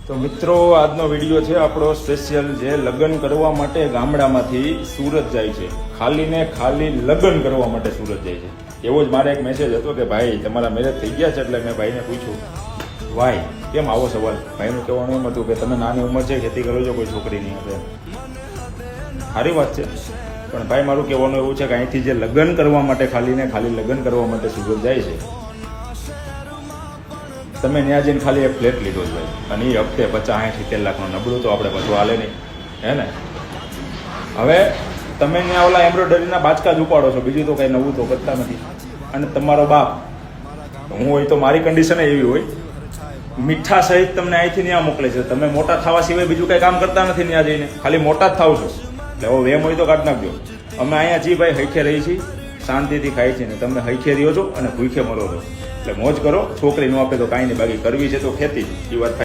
તો મિત્રો આજનો વિડીયો છે આપણો સ્પેશિયલ જે લગ્ન કરવા માટે ગામડામાંથી સુરત જાય છે, ખાલી ને ખાલી લગ્ન કરવા માટે સુરત જાય છે. એવો જ મારે એક મેસેજ હતો કે ભાઈ તમારા મેરેજ થઈ ગયા છે, એટલે મેં ભાઈને પૂછ્યું વાય કેમ આવો સવાલ. ભાઈનું કહેવાનું એમ હતું કે તમે નાની ઉંમર છે, ખેતી કરો છો, કોઈ છોકરી નહીં હશે. સારી વાત છે, પણ ભાઈ મારું કહેવાનું એવું છે કે અહીંથી જે લગ્ન કરવા માટે ખાલી ને ખાલી લગ્ન કરવા માટે સુરત જાય છે, તમે ત્યાં જઈને ખાલી એક ફ્લેટ લીધો છે ભાઈ, અને એ હપ્તે 50-70 લાખનો નબળું તો આપણે બધું હાલે નહીં, હે ને. હવે તમે ત્યાં ઓલા એમ્બ્રોઇડરીના બાચકા જ ઉપાડો છો, બીજું તો કંઈ નવું તો કરતા નથી. અને તમારો બાપ, હું હોય તો મારી કન્ડિશન એવી હોય, મીઠા સહિત તમને અહીંથી ત્યાં મોકલે છે. તમે મોટા થવા સિવાય બીજું કંઈ કામ કરતા નથી ત્યાં જઈને, ખાલી મોટા જ થાવ છો. એટલે હવે વેમ હોય તો કાઢ નાખજો. અમે અહીંયા જી ભાઈ હૈખે રહી છીએ, શાંતિથી ખાઈ છીએ ને તમે હૈખે રહ્યો છો અને ભૂખે મરો છો. એટલે મોજ કરો, છોકરી ન આપે તો કાંઈ નહીં, બાકી કરવી છે તો ખેતી, એ વાત